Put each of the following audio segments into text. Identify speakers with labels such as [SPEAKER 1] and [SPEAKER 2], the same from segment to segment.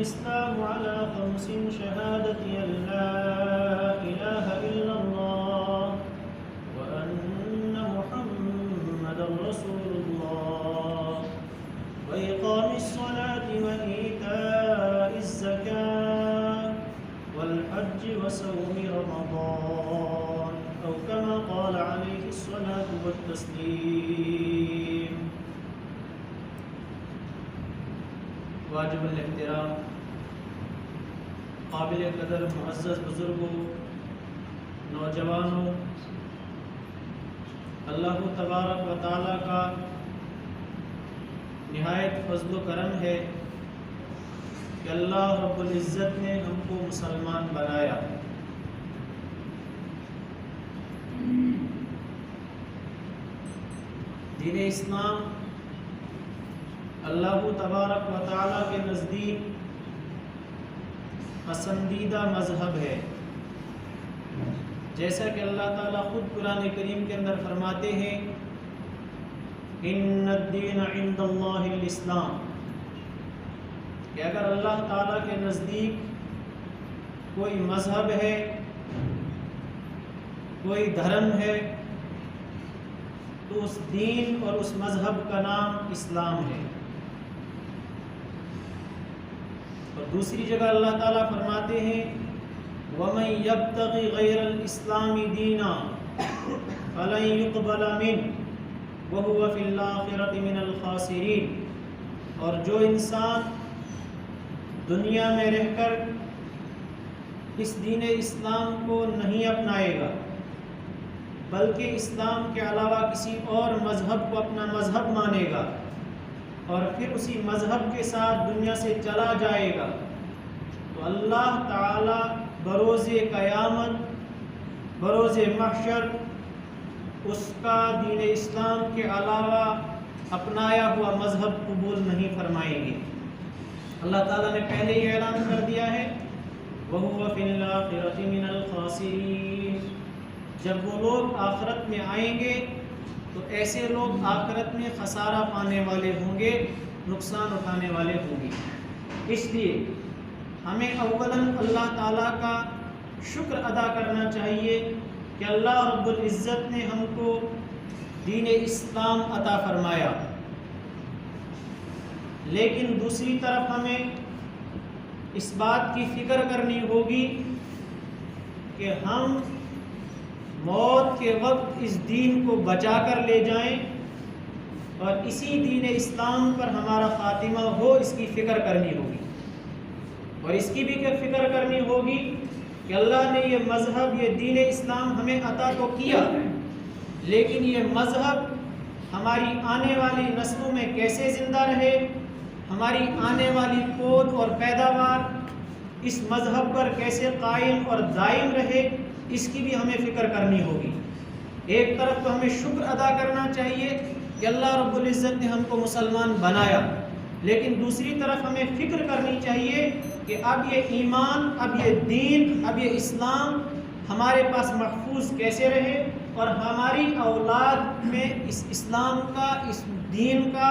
[SPEAKER 1] الإسلام على 5 شهادة أن لا إله إلا الله وأن محمدا رسول الله وإقام الصلاة وإيتاء الزكاة والحج وصوم رمضان أو كما قال عليه الصلاة والتسليم. واجب الاحترام، قابل قدر معزز بزرگوں، نوجوانوں، اللہ تبارک و تعالیٰ کا نہایت فضل و کرم ہے کہ اللہ رب العزت نے ہم کو مسلمان بنایا. دین اسلام اللہ تبارک و تعالیٰ کے نزدیک پسندیدہ مذہب ہے، جیسا کہ اللہ تعالیٰ خود قرآن کریم کے اندر فرماتے ہیں ان الدین عند اللہ الاسلام، کہ اگر اللہ تعالیٰ کے نزدیک کوئی مذہب ہے، کوئی دھرم ہے، تو اس دین اور اس مذہب کا نام اسلام ہے. اور دوسری جگہ اللہ تعالیٰ فرماتے ہیں وَمَن يَبْتَغِ غَيْرَ الْإِسْلَامِ دِينًا فَلَن يُقْبَلَ مِنْهُ وَهُوَ فِي الْآخِرَةِ مِنَ الْخَاسِرِينَ. اور جو انسان دنیا میں رہ کر اس دین اسلام کو نہیں اپنائے گا، بلکہ اسلام کے علاوہ کسی اور مذہب کو اپنا مذہب مانے گا اور پھر اسی مذہب کے ساتھ دنیا سے چلا جائے گا، تو اللہ تعالی بروز قیامت، بروز محشر اس کا دین اسلام کے علاوہ اپنایا ہوا مذہب قبول نہیں فرمائیں گے. اللہ تعالیٰ نے پہلے ہی اعلان کر دیا ہے وَهُوَ فِي الْآخِرَةِ مِنَ الْخَاسِرِينَ. جب وہ لوگ آخرت میں آئیں گے تو ایسے لوگ آخرت میں خسارہ پانے والے ہوں گے، نقصان اٹھانے والے ہوں گے. اس لیے ہمیں اولاً اللہ تعالیٰ کا شکر ادا کرنا چاہیے کہ اللہ رب العزت نے ہم کو دین اسلام عطا فرمایا. لیکن دوسری طرف ہمیں اس بات کی فکر کرنی ہوگی کہ ہم موت کے وقت اس دین کو بچا کر لے جائیں اور اسی دین اسلام پر ہمارا خاتمہ ہو، اس کی فکر کرنی ہوگی. اور اس کی بھی فکر کرنی ہوگی کہ اللہ نے یہ مذہب، یہ دین اسلام ہمیں عطا تو کیا، لیکن یہ مذہب ہماری آنے والی نسلوں میں کیسے زندہ رہے، ہماری آنے والی پود اور پیداوار اس مذہب پر کیسے قائم اور دائم رہے، اس کی بھی ہمیں فکر کرنی ہوگی. ایک طرف تو ہمیں شکر ادا کرنا چاہیے کہ اللہ رب العزت نے ہم کو مسلمان بنایا، لیکن دوسری طرف ہمیں فکر کرنی چاہیے کہ اب یہ ایمان، اب یہ دین، اب یہ اسلام ہمارے پاس محفوظ کیسے رہے اور ہماری اولاد میں اس اسلام کا، اس دین کا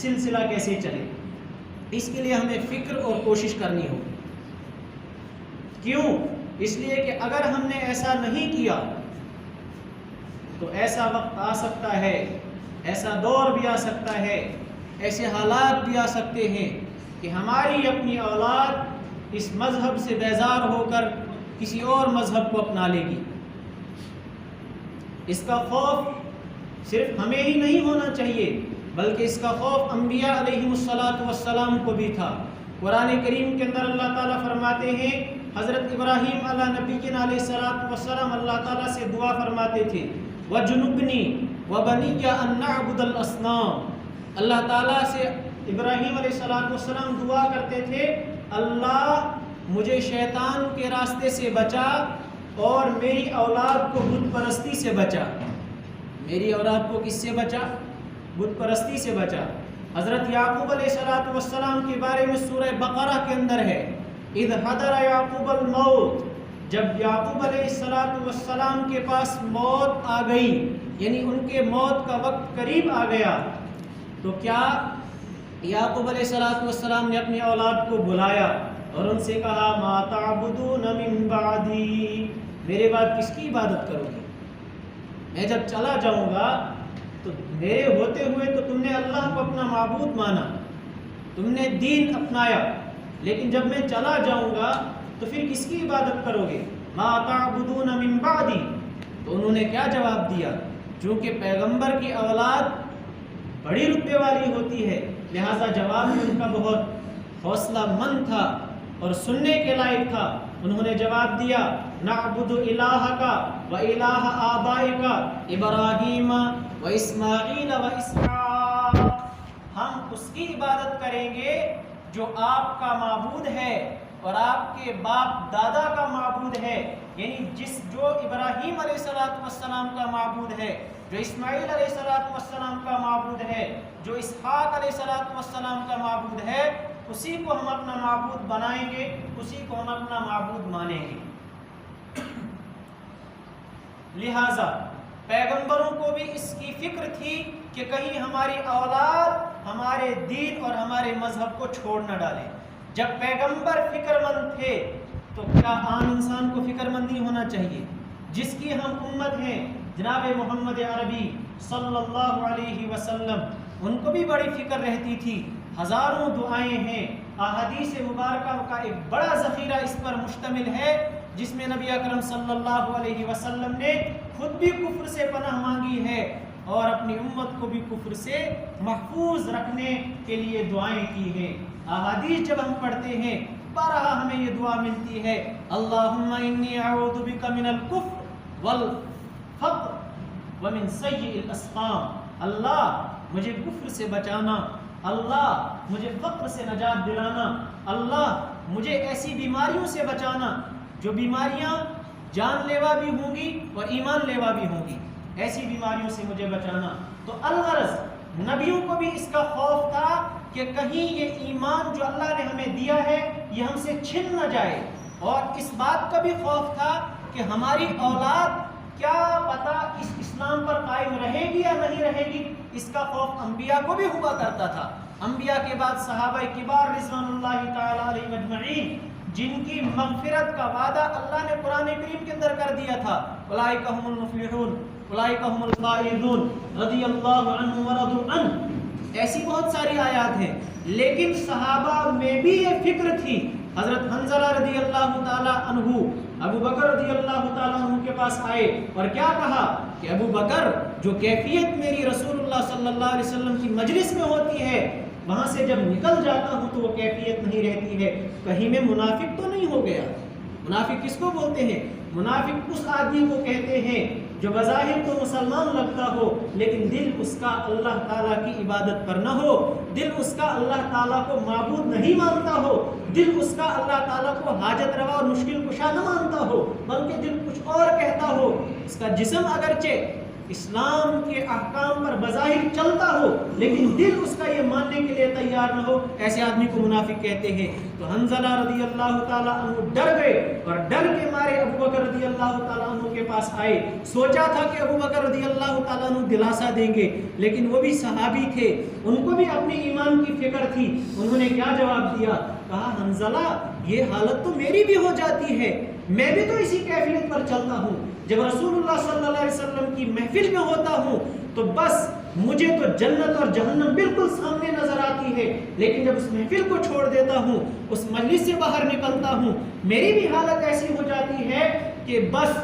[SPEAKER 1] سلسلہ کیسے چلے. اس کے لیے ہمیں فکر اور کوشش کرنی ہوگی. کیوں؟ اس لیے کہ اگر ہم نے ایسا نہیں کیا تو ایسا وقت آ سکتا ہے، ایسا دور بھی آ سکتا ہے، ایسے حالات بھی آ سکتے ہیں کہ ہماری اپنی اولاد اس مذہب سے بیزار ہو کر کسی اور مذہب کو اپنا لے گی. اس کا خوف صرف ہمیں ہی نہیں ہونا چاہیے، بلکہ اس کا خوف انبیاء علیہم الصلاۃ کو بھی تھا. قرآن کریم کے اندر اللہ تعالیٰ فرماتے ہیں، حضرت ابراہیم علیہ نبینا علیہ السلام اللہ تعالیٰ سے دعا فرماتے تھے وَجُنُبْنِي وَبَنِيَّ أَن نَّعْبُدَ الْأَصْنَامَ. اللہ تعالیٰ سے ابراہیم علیہ السلام دعا کرتے تھے اللہ مجھے شیطان کے راستے سے بچا اور میری اولاد کو بت پرستی سے بچا. میری اولاد کو کس سے بچا؟ بت پرستی سے بچا. حضرت یعقوب علیہ السلام کے بارے میں سورہ بقرہ کے اندر ہے اذ حضر یعقوب الموت، جب یعقوب علیہ السلام کے پاس موت آ گئی، یعنی ان کے موت کا وقت قریب آ گیا، تو کیا یعقوب علیہ السلام نے اپنی اولاد کو بلایا اور ان سے کہا ما تعبدون من بعدی، میرے بعد کس کی عبادت کرو گے؟ میں جب چلا جاؤں گا تو میرے ہوتے ہوئے تو تم نے اللہ کو اپنا معبود مانا، تم نے دین اپنایا، لیکن جب میں چلا جاؤں گا تو پھر کس کی عبادت کرو گے؟ ما تعبدون من بعدی۔ تو انہوں نے کیا جواب دیا؟ چونکہ پیغمبر کی اولاد بڑی رتبے والی ہوتی ہے، لہذا جواب میں ان کا بہت حوصلہ مند تھا اور سننے کے لائق تھا۔ انہوں نے جواب دیا نعبد الہک و الہ آبائک ابراہیم و اسماعیل و اسحاق، ہم اس کی عبادت کریں گے جو آپ کا معبود ہے اور آپ کے باپ دادا کا معبود ہے، یعنی جو ابراہیم علیہ السلام کا معبود ہے، جو اسماعیل علیہ السلام کا معبود ہے، جو اسحاق علیہ السلام کا معبود ہے، اسی کو ہم اپنا معبود بنائیں گے، اسی کو ہم اپنا معبود مانیں گے۔ لہٰذا پیغمبروں کو بھی اس کی فکر تھی کہ کہیں ہماری اولاد ہمارے دین اور ہمارے مذہب کو چھوڑ نہ ڈالے۔ جب پیغمبر فکر مند تھے تو کیا عام انسان کو فکر مند نہیں ہونا چاہیے؟ جس کی ہم امت ہیں جناب محمد عربی صلی اللہ علیہ وسلم، ان کو بھی بڑی فکر رہتی تھی، ہزاروں دعائیں ہیں، احادیث مبارکہ کا ایک بڑا ذخیرہ اس پر مشتمل ہے، جس میں نبی اکرم صلی اللہ علیہ وسلم نے خود بھی کفر سے پناہ مانگی ہے اور اپنی امت کو بھی کفر سے محفوظ رکھنے کے لیے دعائیں کی ہیں۔ احادیث جب ہم پڑھتے ہیں بارہا ہمیں یہ دعا ملتی ہے، اللہم انی اعوذ بک من الکفر والفقر ومن سیئ الاسقام، اللہ مجھے کفر سے بچانا، اللہ مجھے فقر سے نجات دلانا، اللہ مجھے ایسی بیماریوں سے بچانا جو بیماریاں جان لیوا بھی ہوں گی اور ایمان لیوا بھی ہوں گی، ایسی بیماریوں سے مجھے بچانا۔ تو الغرض نبیوں کو بھی اس کا خوف تھا کہ کہیں یہ ایمان جو اللہ نے ہمیں دیا ہے یہ ہم سے چھن نہ جائے، اور اس بات کا بھی خوف تھا کہ ہماری اولاد کیا پتہ اس اسلام پر قائم رہے گی یا نہیں رہے گی، اس کا خوف انبیاء کو بھی ہوا کرتا تھا۔ انبیاء کے بعد صحابہ کبار رضوان اللہ تعالی علیہم اجمعین، جن کی مغفرت کا وعدہ اللہ نے قرآن کریم کے اندر کر دیا تھا، اولئک هم المفلحون اولئک هم الفائزون رضی اللہ عنہم ورضوا عنہ، ایسی بہت ساری آیات ہیں۔ لیکن صحابہ میں بھی یہ فکر تھی۔ حضرت حنظلہ رضی اللہ تعالی عنہ ابو بکر رضی اللہ تعالیٰ عنہ کے پاس آئے اور کیا کہا کہ ابو بکر، جو کیفیت میری رسول اللہ صلی اللہ علیہ وسلم کی مجلس میں ہوتی ہے، وہاں سے جب نکل جاتا ہوں تو وہ کیفیت نہیں رہتی ہے، کہیں میں منافق تو نہیں ہو گیا؟ منافق کس کو بولتے ہیں؟ منافق اس آدمی کو کہتے ہیں جو بظاہر تو مسلمان لگتا ہو لیکن دل اس کا اللہ تعالیٰ کی عبادت پر نہ ہو، دل اس کا اللہ تعالیٰ کو معبود نہیں مانتا ہو، دل اس کا اللہ تعالیٰ کو حاجت روا اور مشکل کشا نہ مانتا ہو، بلکہ دل کچھ اور کہتا ہو، اس کا جسم اگرچہ اسلام کے احکام پر بظاہر چلتا ہو لیکن دل اس کا یہ ماننے کے لیے تیار نہ ہو، ایسے آدمی کو منافق کہتے ہیں۔ تو حنظلہ رضی اللہ تعالیٰ عنہ ڈر گئے اور ڈر کے مارے ابو بکر رضی اللہ تعالیٰ عنہ کے پاس آئے۔ سوچا تھا کہ ابو بکر رضی اللہ تعالیٰ عنہ دلاسا دیں گے، لیکن وہ بھی صحابی تھے، ان کو بھی اپنی ایمان کی فکر تھی۔ انہوں نے کیا جواب دیا؟ کہا حنظلہ یہ حالت تو میری بھی ہو جاتی ہے، میں بھی تو اسی کیفیت پر چلتا ہوں، جب رسول اللہ صلی اللہ علیہ وسلم کی محفل میں ہوتا ہوں تو بس مجھے تو جنت اور جہنم بالکل سامنے نظر آتی ہے، لیکن جب اس محفل کو چھوڑ دیتا ہوں، اس مجلس سے باہر نکلتا ہوں، میری بھی حالت ایسی ہو جاتی ہے کہ بس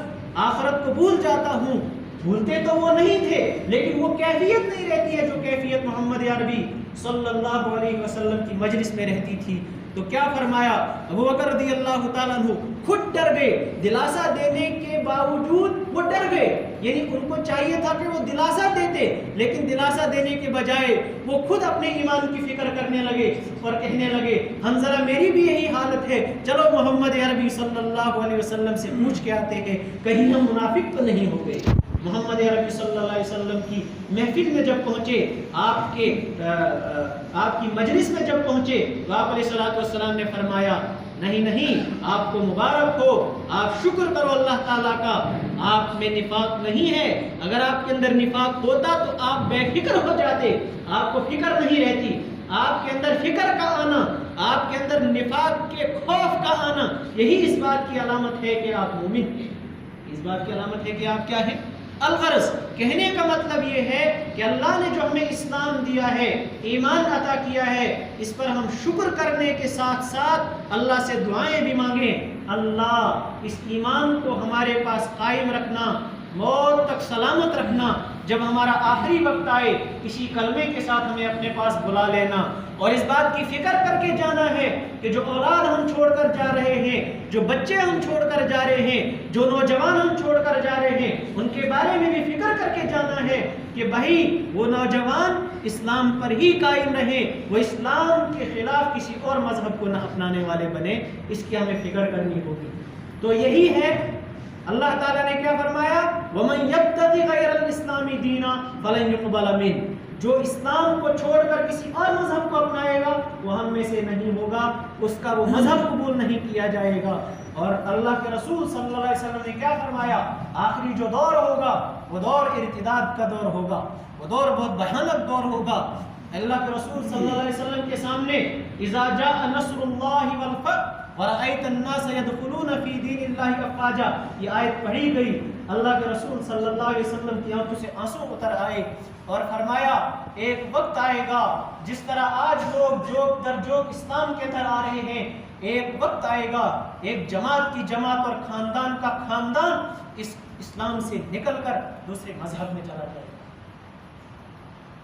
[SPEAKER 1] آخرت کو بھول جاتا ہوں۔ بھولتے تو وہ نہیں تھے لیکن وہ کیفیت نہیں رہتی ہے جو کیفیت محمد عربی صلی اللہ علیہ وسلم کی مجلس میں رہتی تھی۔ تو کیا فرمایا؟ ابو بکر رضی اللہ تعالیٰ عنہ خود ڈر گئے، دلاسا دینے کے باوجود وہ ڈر گئے، یعنی ان کو چاہیے تھا کہ وہ دلاسا دیتے، لیکن دلاسا دینے کے بجائے وہ خود اپنے ایمان کی فکر کرنے لگے اور کہنے لگے حنظلہ میری بھی یہی حالت ہے، چلو محمد عربی صلی اللہ علیہ وسلم سے پوچھ کے آتے ہیں کہیں ہم منافق تو نہیں ہو گئے۔ محمد عربی صلی اللہ علیہ وسلم کی محفل میں جب پہنچے، آپ کی مجلس میں جب پہنچے تو آپ علیہ السلام نے فرمایا نہیں، آپ کو مبارک ہو، آپ شکر کرو اللہ تعالیٰ کا، آپ میں نفاق نہیں ہے، اگر آپ کے اندر نفاق ہوتا تو آپ بے فکر ہو جاتے، آپ کو فکر نہیں رہتی، آپ کے اندر فکر کا آنا آپ کے اندر نفاق کے خوف کا آنا، یہی اس بات کی علامت ہے کہ آپ مومن ہیں، اس بات کی علامت ہے کہ آپ کیا ہیں؟ الغرض کہنے کا مطلب یہ ہے کہ اللہ نے جو ہمیں اسلام دیا ہے، ایمان عطا کیا ہے، اس پر ہم شکر کرنے کے ساتھ ساتھ اللہ سے دعائیں بھی مانگیں، اللہ اس ایمان کو ہمارے پاس قائم رکھنا، موت تک سلامت رکھنا، جب ہمارا آخری وقت آئے اسی کلمے کے ساتھ ہمیں اپنے پاس بلا لینا، اور اس بات کی فکر کر کے جانا ہے کہ جو اولاد ہم چھوڑ کر جا رہے ہیں، جو بچے ہم چھوڑ کر جا رہے ہیں، جو نوجوان ہم چھوڑ کر جا رہے ہیں، ان کے بارے میں بھی فکر کر کے جانا ہے کہ بھائی وہ نوجوان اسلام پر ہی قائم رہے، وہ اسلام کے خلاف کسی اور مذہب کو نہ اپنانے والے بنے، اس کی ہمیں فکر کرنی ہوگی۔ تو یہی ہے اللہ تعالیٰ نے کیا فرمایا، وَمَن يَبْتَغِ غَيْرَ الْإِسْلَامِ دِينًا فَلَن يُقْبَلَ مِنْهُ، جو اسلام کو چھوڑ کر کسی اور مذہب کو اپنائے گا وہ ہم میں سے نہیں ہوگا، اس کا وہ مذہب قبول نہیں کیا جائے گا۔ اور اللہ کے رسول صلی اللہ علیہ وسلم نے کیا فرمایا، آخری جو دور ہوگا وہ دور ارتداد کا دور ہوگا، وہ دور بہت بھیانک دور ہوگا۔ اللہ کے رسول صلی اللہ علیہ وسلم کے سامنے اذا جاء نصر اللہ والفتح وَرَأَيْتَ النَّاسَ يَدْخُلُونَ فِي دِينِ اللَّهِ أَفْوَاجًا، یہ آیت پڑھی گئی، اللہ کے رسول صلی اللہ علیہ وسلم کی آنکھوں سے آنسو اتر آئے اور فرمایا ایک وقت آئے گا جس طرح آج لوگ جوک در جوک اسلام کے اندر آ رہے ہیں، ایک وقت آئے گا ایک جماعت کی جماعت اور خاندان کا خاندان اس اسلام سے نکل کر دوسرے مذہب میں چلا جائے گا۔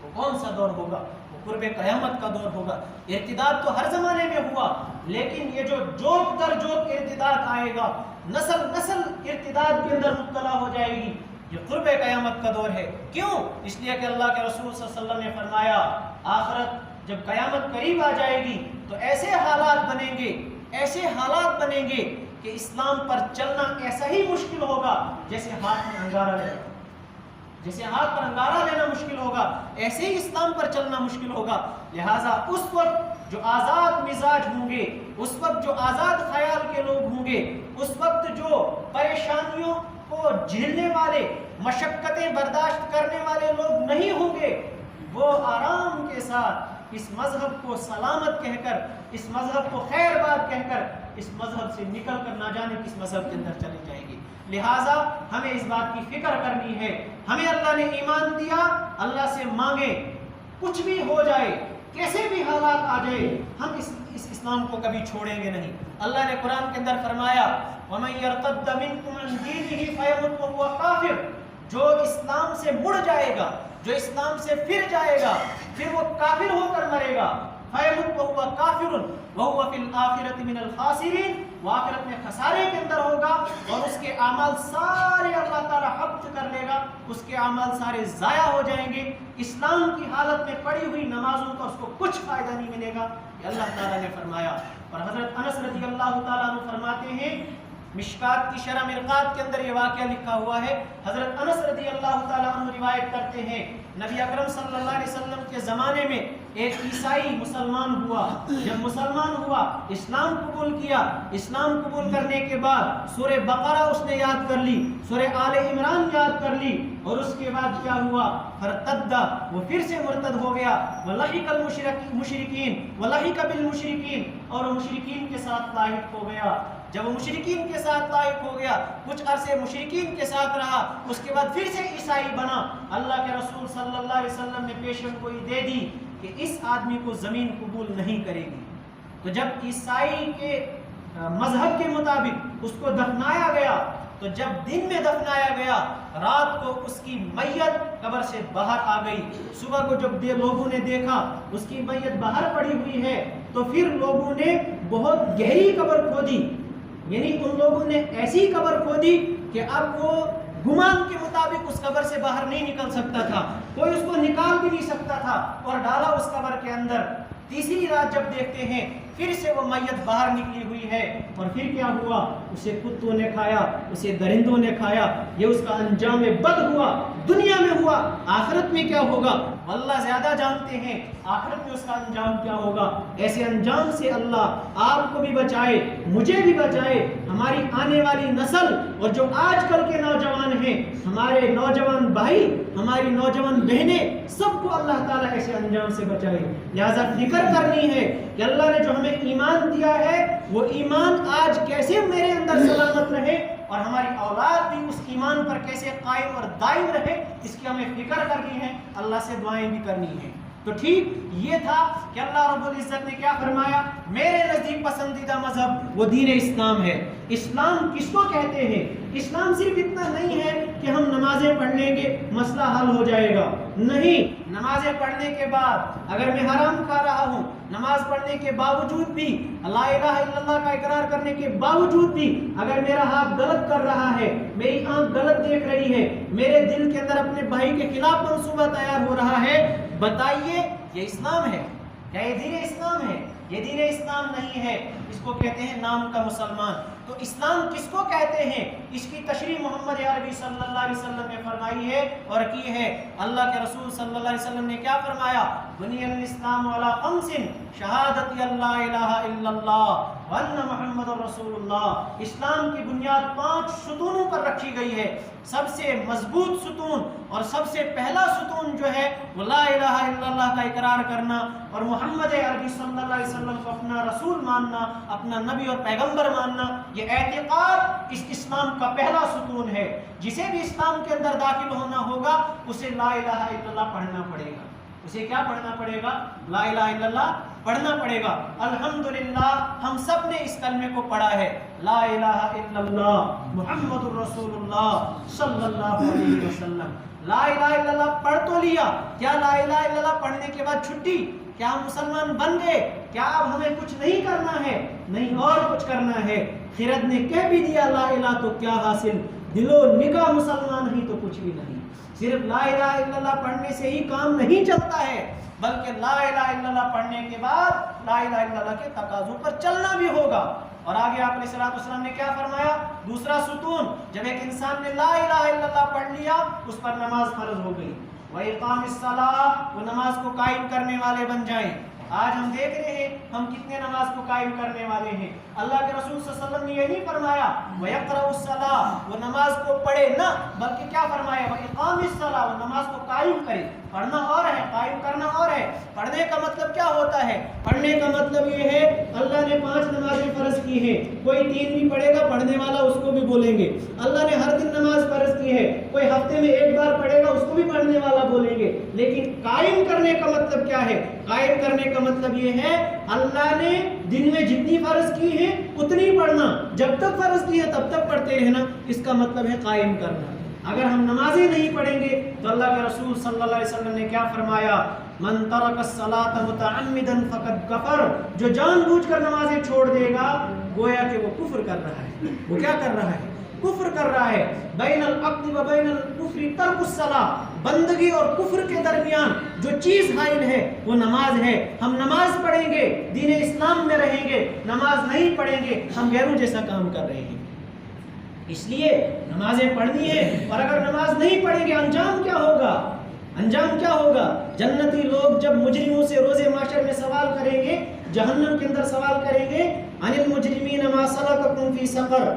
[SPEAKER 1] وہ کون سا دور ہوگا؟ وہ قرب قیامت کا دور ہوگا۔ ارتداد تو ہر زمانے میں ہوا، لیکن یہ جو جوک در جوک ارتداد آئے گا، نسل نسل ارتداد کے اندر مبتلا ہو جائے گی، یہ قرب قیامت کا دور ہے۔ کیوں؟ اس لیے کہ اللہ کے رسول صلی اللہ علیہ وسلم نے فرمایا آخرت جب قیامت قریب آ جائے گی تو ایسے حالات بنیں گے، ایسے حالات بنیں گے کہ اسلام پر چلنا ایسا ہی مشکل ہوگا جیسے ہاتھ میں انگارہ لینا، جیسے ہاتھ پر انگارہ لینا مشکل ہوگا، ایسے ہی اسلام پر چلنا مشکل ہوگا۔ لہٰذا اس وقت جو آزاد مزاج ہوں گے، اس وقت جو آزاد خیال کے لوگ ہوں گے، اس وقت جو پریشانیوں کو جھیلنے والے، مشقتیں برداشت کرنے والے لوگ نہیں ہوں گے، وہ آرام کے ساتھ اس مذہب کو سلامت کہہ کر، اس مذہب کو خیر بات کہہ کر، اس مذہب سے نکل کر نہ جانے کس مذہب کے اندر چلے جائیں گے۔ لہٰذا ہمیں اس بات کی فکر کرنی ہے، ہمیں اللہ نے ایمان دیا، اللہ سے مانگیں، کچھ بھی ہو جائے، کیسے بھی حالات آ جائے، ہم اس اسلام کو کبھی چھوڑیں گے نہیں۔ اللہ نے قرآن کے اندر فرمایا وَمَن يَرْتَدَّ مِنْكُمْ عَنْ دِينِهِ فَيَمُتْ وَهُوَ كَافِرٌ، جو اسلام سے مڑ جائے گا، جو اسلام سے پھر جائے گا، پھر وہ کافر ہو کر مرے گا، فَيَمُتْ وَهُوَ كَافِرٌ وَهُوَ فِي الْآخِرَةِ مِنَ الْخَاسِرِينَ، وہ آخرت میں خسارے کے اندر ہوگا اور اس کے اعمال سارے اللہ تعالیٰ حبط کر لے گا، اس کے اعمال سارے ضائع ہو جائیں گے، اسلام کی حالت میں پڑی ہوئی نمازوں کا اس کو کچھ فائدہ نہیں ملے گا، یہ اللہ تعالیٰ نے فرمایا۔ اور حضرت انس رضی اللہ تعالیٰ عنہ فرماتے ہیں، مشکات کی شرح مرقات کے اندر یہ واقعہ لکھا ہوا ہے، حضرت انس رضی اللہ تعالیٰ عنہ روایت کرتے ہیں نبی اکرم صلی اللہ علیہ وسلم کے زمانے میں ایک عیسائی مسلمان ہوا، جب مسلمان ہوا اسلام قبول کیا، اسلام قبول کرنے کے بعد سورہ بقرہ اس نے یاد کر لی، سورہ آل عمران یاد کر لی، اور اس کے بعد کیا ہوا، فرتدہ، وہ پھر سے مرتد ہو گیا، وَلَحِقَ الْمُشْرِكِينَ وَلَحِقَ بِالْمُشْرِكِينَ، اور مشرکین کے ساتھ لاحق ہو گیا۔ جب وہ مشرکین کے ساتھ لاحق ہو گیا، کچھ عرصے مشرکین کے ساتھ رہا، اس کے بعد پھر سے عیسائی بنا، اللہ کے رسول صلی اللہ علیہ وسلم نے پیشن گوئی دے دی کہ اس آدمی کو زمین قبول نہیں کرے گی۔ تو جب عیسائی کے مذہب کے مطابق اس کو دفنایا گیا، تو جب دن میں دفنایا گیا، رات کو اس کی میت قبر سے باہر آ گئی، صبح کو جب لوگوں نے دیکھا اس کی میت باہر پڑی ہوئی ہے، تو پھر لوگوں نے بہت گہری قبر کھودی، یعنی ان لوگوں نے ایسی قبر کھودی کہ اب وہ گمان کے مطابق اس قبر سے باہر نہیں نکل سکتا تھا، کوئی اس کو نکال بھی نہیں سکتا تھا، اور ڈالا اس قبر کے اندر۔ تیسری رات جب دیکھتے ہیں پھر سے وہ میت باہر نکلی ہوئی ہے، اور پھر کیا ہوا، اسے کتوں نے کھایا، اسے درندوں نے کھایا، یہ اس کا انجام بد ہوا، دنیا میں ہوا، آخرت میں کیا ہوگا، اللہ زیادہ جانتے ہیں آخرت میں اس کا انجام کیا ہوگا۔ ایسے انجام سے اللہ آپ کو بھی بچائے، مجھے بھی بچائے، ہماری آنے والی نسل اور جو آج کل کے نوجوان ہیں، ہمارے نوجوان بھائی، ہماری نوجوان بہنیں، سب کو اللہ تعالیٰ ایسے انجام سے بچائے۔ لہذا فکر کرنی ہے کہ اللہ نے جو ہمیں ایمان دیا ہے وہ ایمان آج کیسے میرے اندر سلامت رہے اور ہماری اولاد بھی اس ایمان پر کیسے قائم اور دائم رہے، اس کی ہمیں فکر کرنی ہے، اللہ سے دعائیں بھی کرنی ہیں۔ تو ٹھیک یہ تھا کہ اللہ رب العزت نے کیا فرمایا، میرے نزدیک پسندیدہ مذہب وہ دین اسلام ہے۔ اسلام کس کو کہتے ہیں؟ اسلام صرف اتنا نہیں ہے کہ ہم نمازیں پڑھ لیں گے مسئلہ حل ہو جائے گا، نہیں، نمازیں پڑھنے کے بعد اگر میں حرام کھا رہا ہوں، نماز پڑھنے کے باوجود بھی، لا الہ الا اللہ کا اقرار کرنے کے باوجود بھی اگر میرا ہاتھ غلط کر رہا ہے، میری آنکھ غلط دیکھ رہی ہے، میرے دل کے اندر اپنے بھائی کے خلاف منصوبہ تیار ہو رہا ہے، بتائیے یہ اسلام ہے کیا؟ یہ دین اسلام ہے؟ یہ دین اسلام نہیں ہے، اس کو کہتے ہیں نام کا مسلمان۔ تو اسلام کس کو کہتے ہیں؟ اس کی تشریح محمد عربی صلی اللہ علیہ وسلم نے فرمائی ہے اور کی ہے۔ اللہ کے رسول صلی اللہ علیہ وسلم نے کیا فرمایا؟ بنی الاسلام علی خمس، شہادت اللہ الہ الا اللہ وان محمد رسول اللہ۔ اسلام کی بنیاد 5 ستونوں پر رکھی گئی ہے۔ سب سے مضبوط ستون اور سب سے پہلا ستون جو ہے وہ لا الہ الا اللہ کا اقرار کرنا اور محمد عربی صلی اللہ علیہ وسلم کو اپنا رسول ماننا، اپنا نبی اور پیغمبر ماننا، یہ اعتقاد اس اسلام کا پہلا ستون ہے۔ جسے بھی اسلام کے اندر داخل ہونا ہوگا اسے لا الہ الا اللہ پڑھنا پڑے گا۔ اسے کیا پڑھنا پڑے گا؟ لا الہ الا اللہ پڑھنا پڑے گا۔ الحمدللہ ہم سب نے اس کلمے کو پڑھا ہے، لا الہ الا اللہ محمد الرسول اللہ صلی اللہ علیہ وسلم۔ لا الہ الا اللہ پڑھ تو لیا، کیا لا الہ الا اللہ پڑھنے کے بعد چھٹی؟ کیا ہم مسلمان بن گئے؟ کیا اب ہمیں کچھ نہیں کرنا ہے؟ نہیں، اور کچھ کرنا ہے۔ خرد نے کہہ بھی دیا لا الہ تو کیا حاصل، دل و نگاہ مسلمان ہی تو کچھ بھی نہیں۔ صرف لا الہ الا اللہ پڑھنے سے ہی کام نہیں چلتا ہے، بلکہ لا الہ الا اللہ پڑھنے کے بعد لا الہ الا اللہ کے تقاضوں پر چلنا بھی ہوگا۔ اور آگے آپ علیہ السلام نے کیا فرمایا؟ دوسرا ستون، جب ایک انسان نے لا الہ الا اللہ پڑھ لیا اس پر نماز فرض ہو گئی۔ وَإِقَامِ الصَّلَاةِ، وہ نماز کو قائم کرنے والے بن جائیں۔ آج ہم دیکھ رہے ہیں ہم کتنے نماز کو قائم کرنے والے ہیں۔ اللہ کے رسول صلی اللہ علیہ وسلم نے یہ نہیں فرمایا وَيَقْرَأُ الصَّلَاةَ، وہ نماز کو پڑھے نہ، بلکہ کیا فرمایا؟ وَإِقَامِ الصَّلَاةِ، وہ نماز کو قائم کرے۔ پڑھنا اور ہے، قائم کرنا اور ہے۔ پڑھنے کا مطلب کیا ہوتا ہے؟ پڑھنے کا مطلب یہ ہے اللہ نے 5 نمازیں فرض کی ہیں، کوئی 3 بھی پڑھے گا پڑھنے والا اس کو بھی بولیں گے۔ اللہ نے ہر دن نماز فرض کی ہے، کوئی ہفتے میں 1 بار پڑھے گا اس کو بھی پڑھنے والا بولیں گے۔ لیکن قائم کرنے کا مطلب کیا ہے؟ قائم کرنے کا مطلب یہ ہے اللہ نے دن میں جتنی فرض کی ہے اتنی پڑھنا، جب تک فرض کی ہے تب تک پڑھتے رہنا، اس کا مطلب ہے قائم کرنا۔ اگر ہم نمازیں نہیں پڑھیں گے تو اللہ کے رسول صلی اللہ علیہ وسلم نے کیا فرمایا؟ من ترک الصلاۃ متعمدا فقد کفر، جو جان بوجھ کر نمازیں چھوڑ دے گا گویا کہ وہ کفر کر رہا ہے۔ وہ کیا کر رہا ہے؟ کفر کر رہا ہے۔ بین العقد و بین الکفر ترک الصلاۃ، بندگی اور کفر کے درمیان جو چیز حائل ہے وہ نماز ہے۔ ہم نماز پڑھیں گے دین اسلام میں رہیں گے، نماز نہیں پڑھیں گے ہم غیروں جیسا کام کر رہے ہیں۔ اس لیے نمازیں پڑھنی ہے، اور اگر نماز نہیں پڑھیں گے انجام کیا ہوگا؟ انجام کیا ہوگا؟ جنتی لوگ جب مجرموں سے روز محشر میں سوال کریں گے، جہنم کے اندر سوال کریں گے، عن المجرمین ما سلککم فی سقر،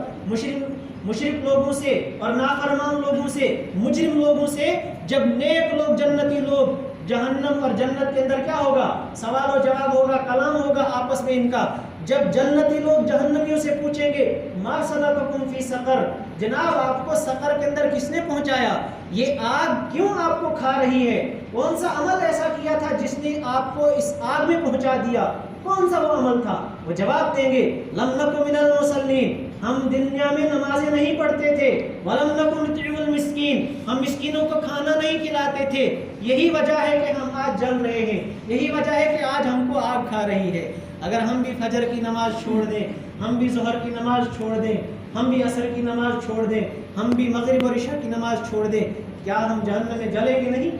[SPEAKER 1] مشرک لوگوں سے اور نافرمان لوگوں سے، مجرم لوگوں سے، جب نیک لوگ جنتی لوگ جہنم اور جنت کے اندر کیا ہوگا؟ سوال و جواب ہوگا، کلام ہوگا آپس میں ان کا۔ جب جنتی لوگ جہنمیوں سے پوچھیں گے ما سلککم فی سقر، جناب آپ کو سقر کے اندر کس نے پہنچایا؟ یہ آگ کیوں آپ کو کھا رہی ہے؟ کون سا عمل ایسا کیا تھا جس نے آپ کو اس آگ میں پہنچا دیا؟ کون سا وہ عمل تھا؟ وہ جواب دیں گے لم نک من المصلین، ہم دنیا میں نمازیں نہیں پڑھتے تھے، ولم نک نطعم المسکین، ہم مسکینوں کو کھانا نہیں کھلاتے تھے۔ یہی وجہ ہے کہ ہم آج جل رہے ہیں، یہی وجہ ہے کہ آج ہم کو آگ کھا رہی ہے۔ اگر ہم بھی فجر کی نماز چھوڑ دیں، ہم بھی ظہر کی نماز چھوڑ دیں، ہم بھی عصر کی نماز چھوڑ دیں، ہم بھی مغرب اور عشاء کی نماز چھوڑ دیں، کیا ہم جہنم میں جلیں گے نہیں؟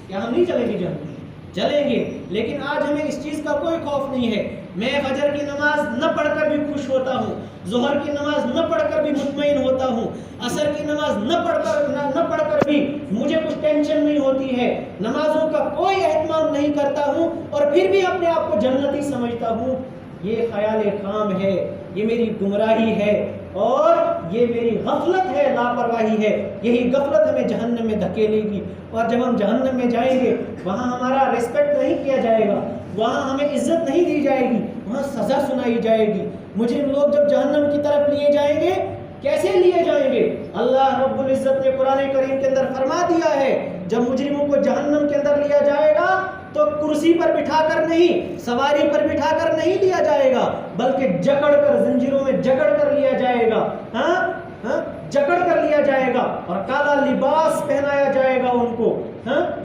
[SPEAKER 1] کیا ہم نہیں جلیں گے جہنم میں؟ جلیں گے، لیکن آج ہمیں اس چیز کا کوئی خوف نہیں ہے۔ میں فجر کی نماز نہ پڑھ کر بھی خوش ہوتا ہوں، ظہر کی نماز نہ پڑھ کر بھی مطمئن ہوتا ہوں، عصر کی نماز نہ پڑھ کر بھی مجھے کچھ ٹینشن نہیں ہوتی ہے، نمازوں کا کوئی اہتمام نہیں کرتا ہوں اور پھر بھی اپنے آپ کو جنتی سمجھتا ہوں۔ یہ خیال خام ہے، یہ میری گمراہی ہے اور یہ میری غفلت ہے، لاپرواہی ہے۔ یہی غفلت ہمیں جہنم میں دھکیلے گی، اور جب ہم جہنم میں جائیں گے وہاں ہمارا ریسپیکٹ نہیں کیا جائے گا، وہاں ہمیں عزت نہیں دی جائے گی، وہاں سزا سنائی جائے گی۔ مجرم لوگ جب جہنم کی طرف لیے جائیں گے، کیسے لیے جائیں گے؟ اللہ رب العزت نے قرآن کریم کے اندر فرما دیا ہے، جب مجرموں کو جہنم کے اندر لیا جائے گا تو کرسی پر بٹھا کر نہیں، سواری پر بٹھا کر نہیں لیا جائے گا، بلکہ جکڑ کر، زنجیروں میں جکڑ کر لیا جائے گا، جکڑ کر لیا جائے گا، اور کالا لباس پہنایا جائے گا ان کو،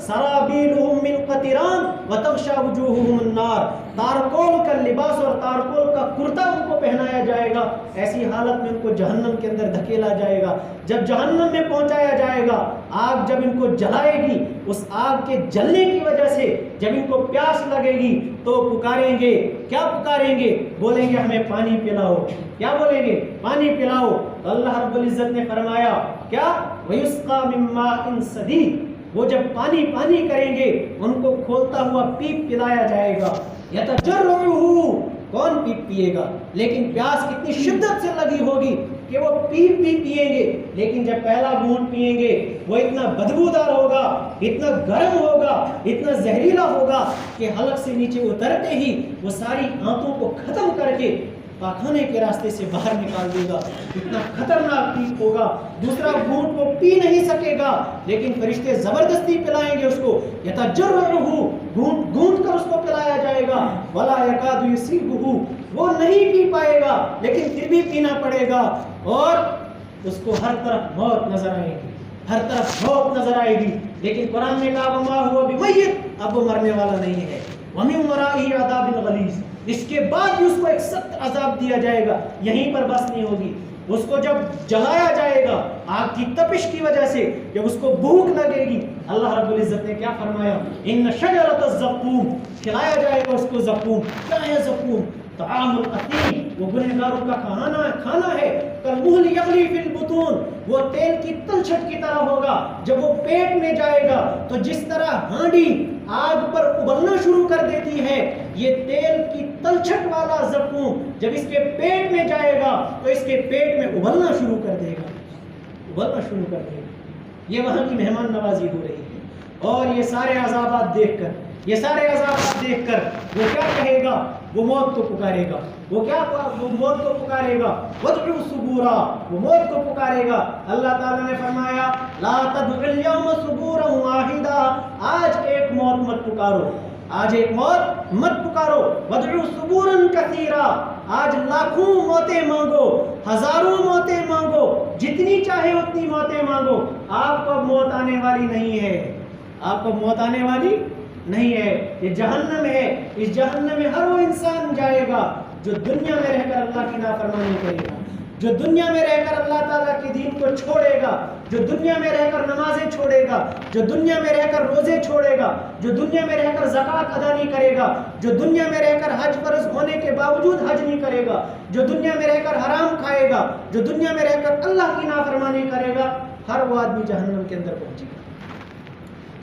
[SPEAKER 1] سرابیلہم من قطران وتغشی وجوہہم النار، تارکول کا لباس اور تارکول کا کرتا ان کو پہنایا جائے گا۔ ایسی حالت میں ان کو جہنم کے اندر دھکیلا جائے گا۔ جب جہنم میں پہنچایا جائے گا، آگ جب ان کو جلائے گی، اس آگ کے جلنے کی وجہ سے جب ان کو پیاس لگے گی تو پکاریں گے، کیا پکاریں گے؟ بولیں گے ہمیں پانی پلاؤ۔ کیا بولیں گے؟ پانی پلاؤ۔ اللہ رب العزت نے فرمایا کیا؟ وَيُسْقَى مِن مَّاءٍ صَدِيدٍ، وہ جب پانی پانی کریں گے ان کو کھولتا ہوا پیپ پلایا جائے گا۔ یتجرعہ، کون پیپ پیے گا؟ لیکن پیاس کتنی شدت سے لگی ہوگی کہ وہ پیپ بھی پیئیں گے، لیکن جب پہلا گھونٹ پیئیں گے وہ اتنا بدبودار ہوگا، اتنا گرم ہوگا، اتنا زہریلا ہوگا کہ حلق سے نیچے اترتے ہی وہ ساری آنتوں کو ختم کر کے پاخانے کے راستے سے باہر نکال دے گا۔ اتنا خطرناک پیپ ہوگا، دوسرا گھونٹ وہ پی نہیں سکے گا، لیکن فرشتے زبردستی پلائیں گے اس کو۔ یتجرعہ، گھونٹ گھونٹ کر اس کو پلایا جائے گا۔ ولا یکاد یصیبہ، وہ نہیں پی پائے گا لیکن پھر بھی پینا پڑے گا، اور اس کو ہر طرف موت نظر آئے گی، ہر طرف موت نظر آئے گی۔ لیکن قرآن نے کہا وما ہوا بمیت، اب وہ مرنے والا نہیں ہے۔ ومن ورائہ عذاب غلیظ، اس کے بعد بھی اس کو ایک سخت عذاب دیا جائے گا۔ یہیں پر بس نہیں ہوگی، اس کو جب جلایا جائے گا آگ کی تپش کی وجہ سے، جب اس کو بھوک لگے گی، اللہ رب العزت نے کیا فرمایا؟ ان شجرۃ الزقوم، کھلایا جائے گا اس کو زقوم۔ کیا ہے زقوم؟ طعام الاثیم، وہ گنہگاروں کا کھانا ہے۔ کالمہل یغلی فی البطون، وہ تیل کی تلچھٹ کی طرح ہوگا، جب وہ پیٹ میں جائے گا تو جس طرح ہانڈی آگ پر ابلنا شروع کر دیتی ہے، یہ تیل کی تلچھٹ والا زقوم جب اس کے پیٹ میں جائے گا تو اس کے پیٹ میں ابلنا شروع کر دے گا، ابلنا شروع کر دے گا۔ یہ وہاں کی مہمان نوازی ہو رہی ہے، اور یہ سارے عذابات دیکھ کر، یہ سارے عذابات دیکھ کر وہ کیا کہے گا؟ وہ موت کو پکارے گا۔ وہ کیا؟ وہ موت کو پکارے گا۔ وَادْعُوا ثُبُورًا، وہ موت کو پکارے گا۔ اللہ تعالیٰ نے فرمایا لا تدعوا اليوم ثبورا واحدا، آج ایک موت مت پکارو، آج ایک موت مت پکارو۔ وَادْعُوا ثُبُورًا كَثِيرًا، آج لاکھوں موتیں مانگو، ہزاروں موتیں مانگو، جتنی چاہے اتنی موتیں مانگو، آپ کو موت آنے والی نہیں ہے، آپ کو موت آنے والی نہیں ہے۔ یہ جہنم ہے، اس جہنم میں ہر وہ انسان جائے گا جو دنیا میں رہ کر اللہ کی نافرمانی کرے گا، جو دنیا میں رہ کر اللہ تعالیٰ کے دین کو چھوڑے گا، جو دنیا میں رہ کر نمازیں چھوڑے گا، جو دنیا میں رہ کر روزے چھوڑے گا، جو دنیا میں رہ کر زکوٰۃ ادا نہیں کرے گا، جو دنیا میں رہ کر حج فرض ہونے کے باوجود حج نہیں کرے گا، جو دنیا میں رہ کر حرام کھائے گا، جو دنیا میں رہ کر اللہ کی نافرمانی کرے گا، ہر وہ آدمی جہنم کے اندر پہنچے گا۔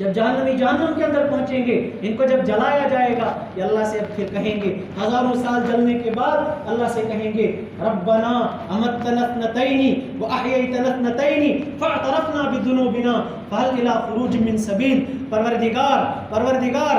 [SPEAKER 1] جب جہنمی جہنم کے اندر پہنچیں گے، ان کو جب جلایا جائے گا، یہ اللہ سے پھر کہیں گے، ہزاروں سال جلنے کے بعد اللہ سے کہیں گے ربنا امتنا اثنتین واحییتنا اثنتین فاعترفنا بذنوبنا فهل الى خروج من سبیل، پروردگار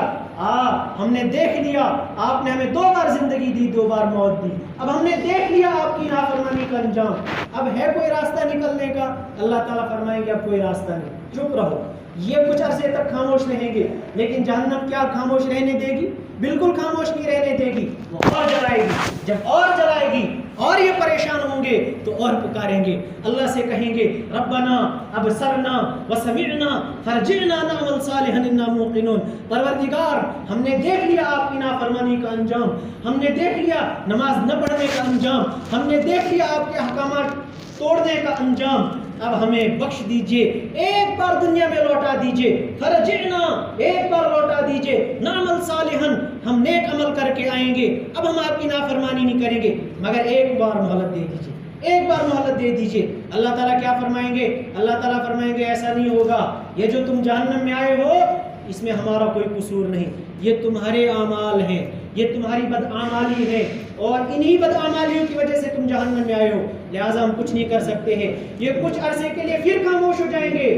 [SPEAKER 1] ہم نے دیکھ لیا آپ نے ہمیں 2 بار زندگی دی، 2 بار موت دی، اب ہم نے دیکھ لیا آپ کی نافرمانی کا انجام، اب ہے کوئی راستہ نکلنے کا؟ اللہ تعالیٰ فرمائیں گے اب کوئی راستہ نہیں، چپ رہو۔ یہ کچھ عرصے تک خاموش رہیں گے، لیکن جہنم کیا خاموش رہنے دے گی؟ بالکل خاموش نہیں رہنے دے گی، وہ اور جلائے گی۔ جب اور جلائے گی اور یہ پریشان ہوں گے تو اور پکاریں گے، اللہ سے کہیں گے ربنا ابصرنا وسمعنا فرجعنا نعمل صالحا انا موقنون، پروردگار ہم نے دیکھ لیا آپ کی نافرمانی کا انجام، ہم نے دیکھ لیا نماز نہ پڑھنے کا انجام، ہم نے دیکھ لیا آپ کے احکامات توڑنے کا انجام، اب ہمیں بخش دیجئے، ایک بار دنیا میں لوٹا دیجئے، فرجعنا، ایک بار لوٹا دیجئے، نعمل صالحاً، ہم نیک عمل کر کے آئیں گے، اب ہم آپ کی نافرمانی نہیں کریں گے، مگر ایک بار مہلت دے دیجئے، ایک بار مہلت دے دیجئے۔ اللہ تعالیٰ کیا فرمائیں گے؟ اللہ تعالیٰ فرمائیں گے ایسا نہیں ہوگا، یہ جو تم جہنم میں آئے ہو اس میں ہمارا کوئی قصور نہیں، یہ تمہارے اعمال ہیں، یہ تمہاری بدعمالی ہے، اور انہی بدعمالیوں کی وجہ سے تم جہنم میں آئے ہو، لہٰذا ہم کچھ نہیں کر سکتے ہیں۔ یہ کچھ عرصے کے لیے پھر خاموش ہو جائیں گے،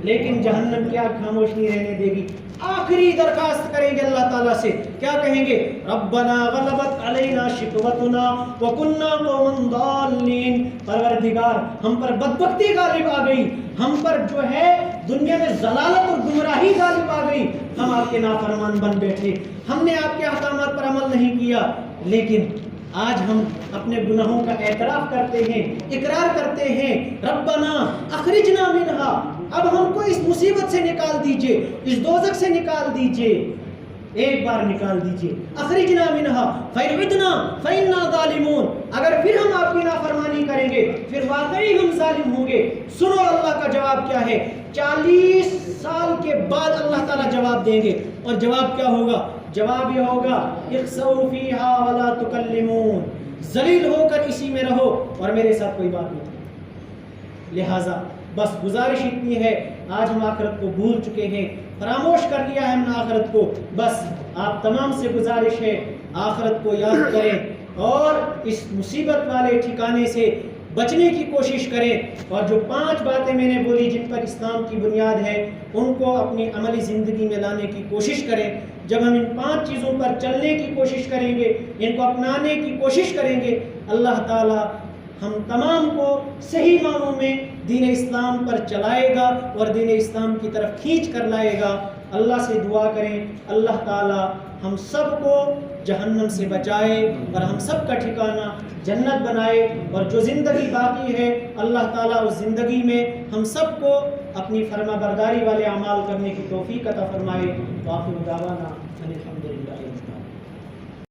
[SPEAKER 1] لیکن جہنم کیا خاموش نہیں رہنے دے گی۔ آخری درخواست کریں گے اللہ تعالیٰ سے، کیا کہیں گے؟ ربنا غلبت علینا شقوتنا وکنا قوما ضالین، پروردگار ہم پر بدبختی غالب آ گئی، ہم پر جو ہے دنیا میں ضلالت اور گمراہی غالب آ گئی، ہم آپ کے نافرمان بن بیٹھے، ہم نے آپ کے احکامات پر عمل نہیں کیا۔ لیکن آج ہم اپنے گناہوں کا اعتراف کرتے ہیں، اقرار کرتے ہیں، ربنا اخرجنا منہا، اب ہم کو اس مصیبت سے نکال دیجئے، اس دوزخ سے نکال دیجئے، ایک بار نکال دیجئے، اخرجنا منہا فإن عدنا فإنا ظالمون، اگر پھر ہم آپ کی نافرمانی کریں گے پھر واقعی ہم ظالم ہوں گے۔ سنو اللہ کا جواب کیا ہے، 40 سال کے بعد اللہ تعالیٰ جواب دیں گے، اور جواب کیا ہوگا؟ جواب یہ ہوگا اخسؤوا فیہا ولا تکلمون، ذلیل ہو کر اسی میں رہو اور میرے ساتھ کوئی بات نہیں کرو۔ لہٰذا بس گزارش اتنی ہے، آج ہم آخرت کو بھول چکے ہیں، فراموش کر لیا ہے ہم نے آخرت کو، بس آپ تمام سے گزارش ہے آخرت کو یاد کریں اور اس مصیبت والے ٹھکانے سے بچنے کی کوشش کریں، اور جو 5 باتیں میں نے بولی جن پر اسلام کی بنیاد ہے ان کو اپنی عملی زندگی میں لانے کی کوشش کریں۔ جب ہم ان 5 چیزوں پر چلنے کی کوشش کریں گے، ان کو اپنانے کی کوشش کریں گے، اللہ تعالیٰ ہم تمام کو صحیح معنوں میں دین اسلام پر چلائے گا اور دین اسلام کی طرف کھینچ کر لائے گا۔ اللہ سے دعا کریں اللہ تعالیٰ ہم سب کو جہنم سے بچائے اور ہم سب کا ٹھکانہ جنت بنائے، اور جو زندگی باقی ہے اللہ تعالیٰ اس زندگی میں ہم سب کو اپنی فرما برداری والے اعمال کرنے کی توفیق عطا فرمائے۔ وآخر دعوانا